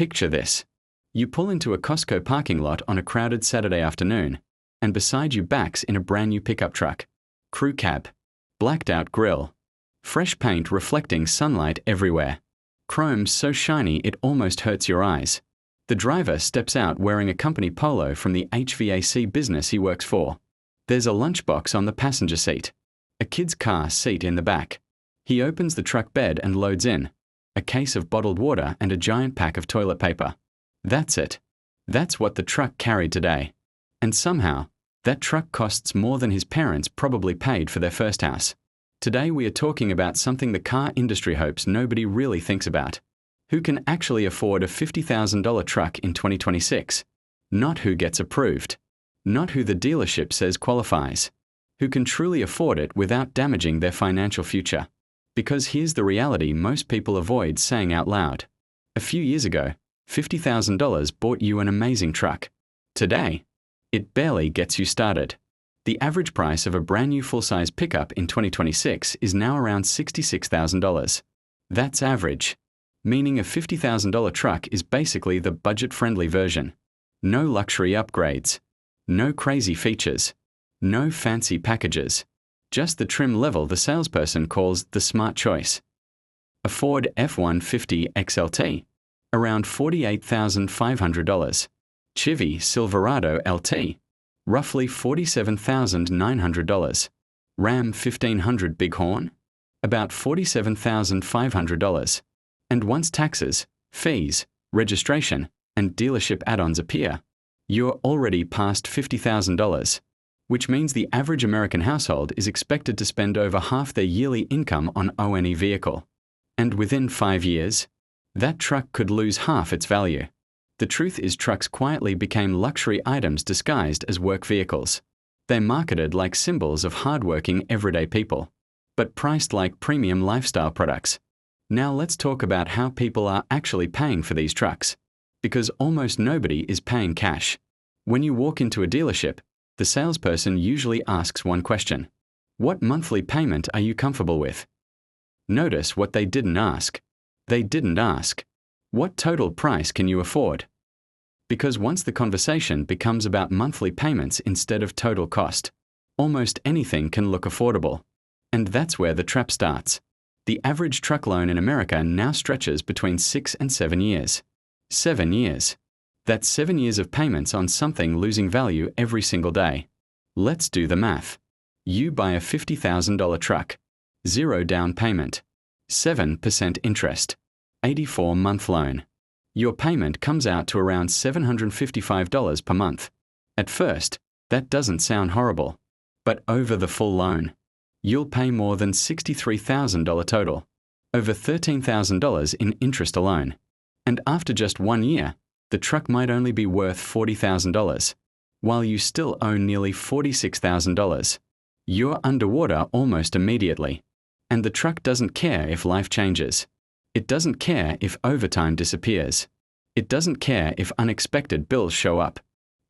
Picture this. You pull into a Costco parking lot on a crowded Saturday afternoon, and beside you backs in a brand new pickup truck. Crew cab. Blacked out grille. Fresh paint reflecting sunlight everywhere. Chrome so shiny it almost hurts your eyes. The driver steps out wearing a company polo from the HVAC business he works for. There's a lunchbox on the passenger seat. A kid's car seat in the back. He opens the truck bed and loads in a case of bottled water and a giant pack of toilet paper. That's it. That's what the truck carried today. And somehow, that truck costs more than his parents probably paid for their first house. Today we are talking about something the car industry hopes nobody really thinks about. Who can actually afford a $50,000 truck in 2026? Not who gets approved. Not who the dealership says qualifies. Who can truly afford it without damaging their financial future. Because here's the reality most people avoid saying out loud. A few years ago, $50,000 bought you an amazing truck. Today, it barely gets you started. The average price of a brand new full-size pickup in 2026 is now around $66,000. That's average, meaning a $50,000 truck is basically the budget-friendly version. No luxury upgrades. No crazy features. No fancy packages. Just the trim level the salesperson calls the smart choice. A Ford F-150 XLT, around $48,500. Chevy Silverado LT, roughly $47,900. Ram 1500 Bighorn, about $47,500. And once taxes, fees, registration, and dealership add-ons appear, you're already past $50,000, which means the average American household is expected to spend over half their yearly income on ONE vehicle. And within 5 years, that truck could lose half its value. The truth is trucks quietly became luxury items disguised as work vehicles. They're marketed like symbols of hardworking everyday people, but priced like premium lifestyle products. Now let's talk about how people are actually paying for these trucks. Because almost nobody is paying cash. When you walk into a dealership, the salesperson usually asks one question. What monthly payment are you comfortable with? Notice what they didn't ask. They didn't ask, what total price can you afford? Because once the conversation becomes about monthly payments instead of total cost, almost anything can look affordable. And that's where the trap starts. The average truck loan in America now stretches between 6 and 7 years. 7 years. That's 7 years of payments on something losing value every single day. Let's do the math. You buy a $50,000 truck. 0 down payment. 7% interest. 84-month loan. Your payment comes out to around $755 per month. At first, that doesn't sound horrible. But over the full loan, you'll pay more than $63,000 total. Over $13,000 in interest alone. And after just 1 year, the truck might only be worth $40,000, while you still owe nearly $46,000. You're underwater almost immediately. And the truck doesn't care if life changes. It doesn't care if overtime disappears. It doesn't care if unexpected bills show up.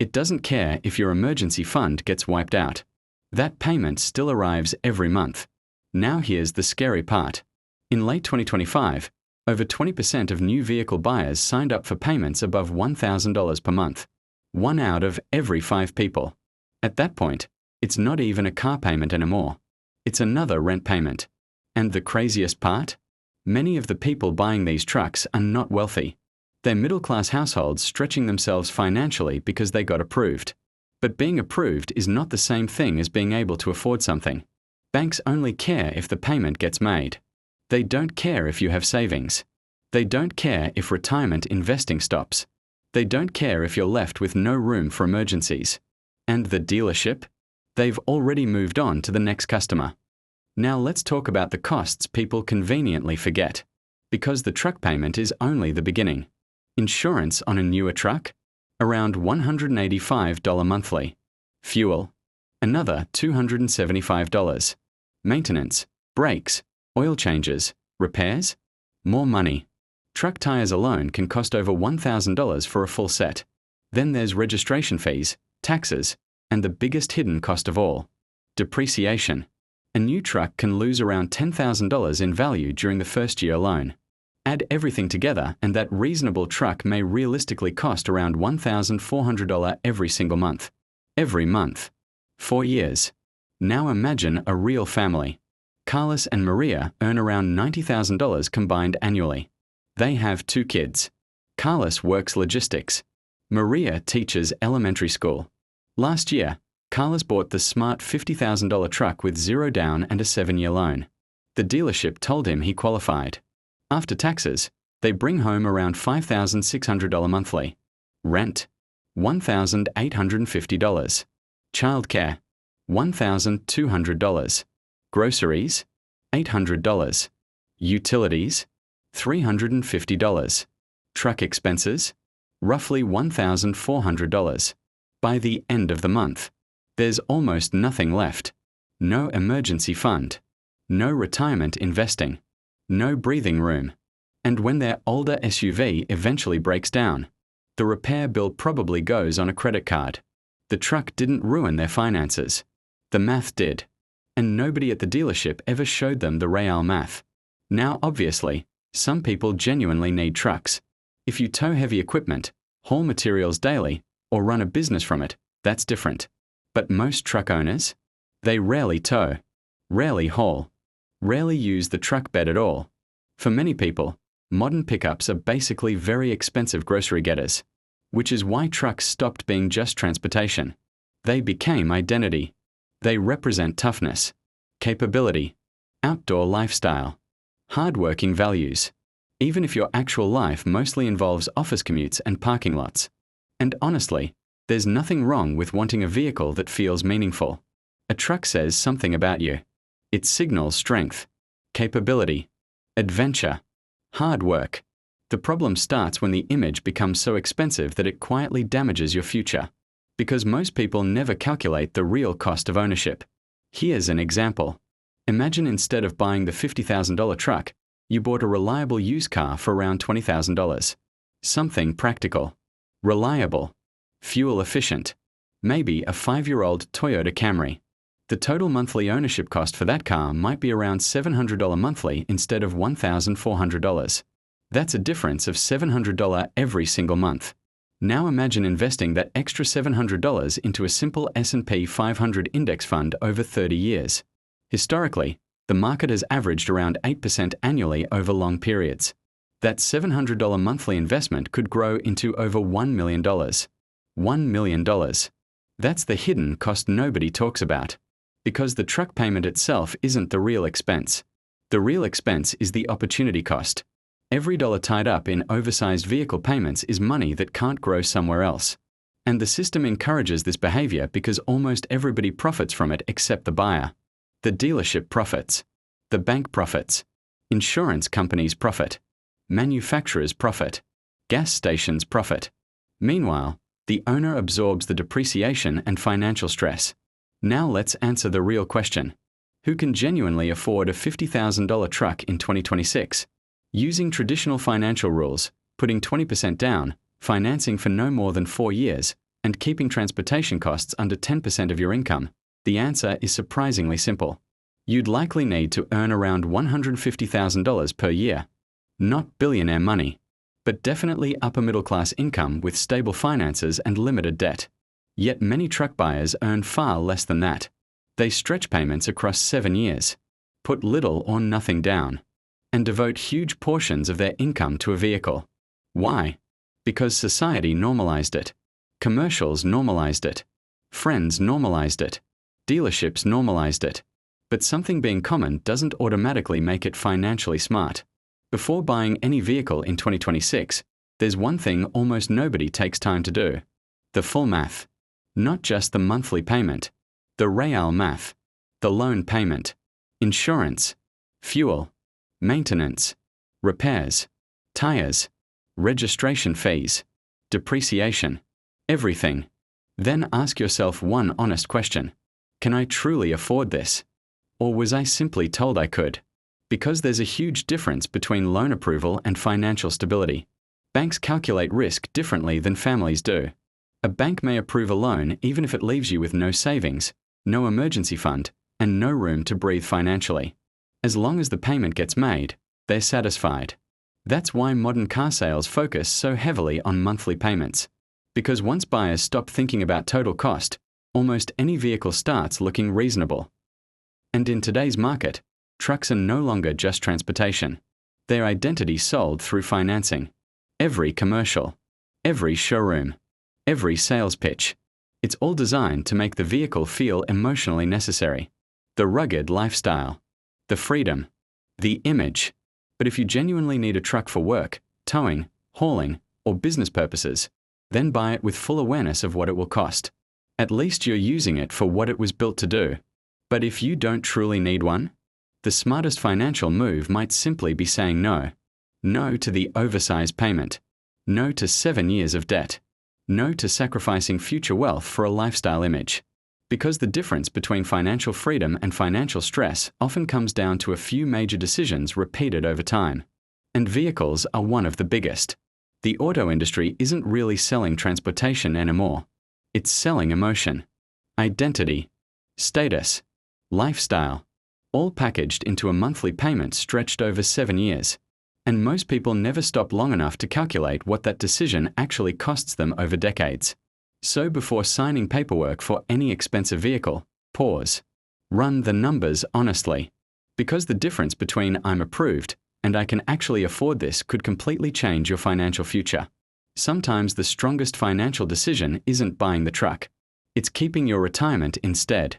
It doesn't care if your emergency fund gets wiped out. That payment still arrives every month. Now here's the scary part. In late 2025, over 20% of new vehicle buyers signed up for payments above $1,000 per month. 1 out of every 5 people. At that point, it's not even a car payment anymore. It's another rent payment. And the craziest part? Many of the people buying these trucks are not wealthy. They're middle-class households stretching themselves financially because they got approved. But being approved is not the same thing as being able to afford something. Banks only care if the payment gets made. They don't care if you have savings. They don't care if retirement investing stops. They don't care if you're left with no room for emergencies. And the dealership? They've already moved on to the next customer. Now let's talk about the costs people conveniently forget. Because the truck payment is only the beginning. Insurance on a newer truck? Around $185 monthly. Fuel? Another $275. Maintenance, brakes, oil changes, repairs? More money. Truck tires alone can cost over $1,000 for a full set. Then there's registration fees, taxes, and the biggest hidden cost of all, depreciation. A new truck can lose around $10,000 in value during the first year alone. Add everything together and that reasonable truck may realistically cost around $1,400 every single month. Every month. 4 years. Now imagine a real family. Carlos and Maria earn around $90,000 combined annually. They have 2 kids. Carlos works logistics. Maria teaches elementary school. Last year, Carlos bought the smart $50,000 truck with 0 down and a 7-year loan. The dealership told him he qualified. After taxes, they bring home around $5,600 monthly. Rent, $1,850. Childcare, $1,200. Groceries, $800. Utilities, $350. Truck expenses, roughly $1,400. By the end of the month, there's almost nothing left. No emergency fund. No retirement investing. No breathing room. And when their older SUV eventually breaks down, the repair bill probably goes on a credit card. The truck didn't ruin their finances. The math did. And nobody at the dealership ever showed them the real math. Now, obviously, some people genuinely need trucks. If you tow heavy equipment, haul materials daily, or run a business from it, that's different. But most truck owners? They rarely tow, rarely haul, rarely use the truck bed at all. For many people, modern pickups are basically very expensive grocery getters, which is why trucks stopped being just transportation. They became identity. They represent toughness, capability, outdoor lifestyle, hardworking values, even if your actual life mostly involves office commutes and parking lots. And honestly, there's nothing wrong with wanting a vehicle that feels meaningful. A truck says something about you. It signals strength, capability, adventure, hard work. The problem starts when the image becomes so expensive that it quietly damages your future. Because most people never calculate the real cost of ownership. Here's an example. Imagine instead of buying the $50,000 truck, you bought a reliable used car for around $20,000. Something practical, reliable, fuel efficient. Maybe a 5-year-old Toyota Camry. The total monthly ownership cost for that car might be around $700 monthly instead of $1,400. That's a difference of $700 every single month. Now imagine investing that extra $700 into a simple S&P 500 index fund over 30 years. Historically, the market has averaged around 8% annually over long periods. That $700 monthly investment could grow into over $1 million. $1 million. That's the hidden cost nobody talks about. Because the truck payment itself isn't the real expense. The real expense is the opportunity cost. Every dollar tied up in oversized vehicle payments is money that can't grow somewhere else. And the system encourages this behavior because almost everybody profits from it except the buyer. The dealership profits. The bank profits. Insurance companies profit. Manufacturers profit. Gas stations profit. Meanwhile, the owner absorbs the depreciation and financial stress. Now let's answer the real question. Who can genuinely afford a $50,000 truck in 2026? Using traditional financial rules, putting 20% down, financing for no more than 4 years, and keeping transportation costs under 10% of your income, the answer is surprisingly simple. You'd likely need to earn around $150,000 per year. Not billionaire money, but definitely upper middle class income with stable finances and limited debt. Yet many truck buyers earn far less than that. They stretch payments across 7 years, put little or nothing down, and devote huge portions of their income to a vehicle. Why? Because society normalized it. Commercials normalized it. Friends normalized it. Dealerships normalized it. But something being common doesn't automatically make it financially smart. Before buying any vehicle in 2026, there's one thing almost nobody takes time to do. The full math. Not just the monthly payment. The real math. The loan payment. Insurance. Fuel. Maintenance, repairs, tires, registration fees, depreciation, everything. Then ask yourself one honest question. Can I truly afford this? Or was I simply told I could? Because there's a huge difference between loan approval and financial stability. Banks calculate risk differently than families do. A bank may approve a loan even if it leaves you with no savings, no emergency fund, and no room to breathe financially. As long as the payment gets made, they're satisfied. That's why modern car sales focus so heavily on monthly payments. Because once buyers stop thinking about total cost, almost any vehicle starts looking reasonable. And in today's market, trucks are no longer just transportation. Their identity sold through financing. Every commercial, every showroom, every sales pitch. It's all designed to make the vehicle feel emotionally necessary. The rugged lifestyle, the freedom, the image. But if you genuinely need a truck for work, towing, hauling, or business purposes, then buy it with full awareness of what it will cost. At least you're using it for what it was built to do. But if you don't truly need one, the smartest financial move might simply be saying no. No to the oversized payment. No to 7 years of debt. No to sacrificing future wealth for a lifestyle image. Because the difference between financial freedom and financial stress often comes down to a few major decisions repeated over time. And vehicles are one of the biggest. The auto industry isn't really selling transportation anymore. It's selling emotion, identity, status, lifestyle, all packaged into a monthly payment stretched over 7 years. And most people never stop long enough to calculate what that decision actually costs them over decades. So before signing paperwork for any expensive vehicle, pause. Run the numbers honestly. Because the difference between I'm approved and I can actually afford this could completely change your financial future. Sometimes the strongest financial decision isn't buying the truck. It's keeping your retirement instead.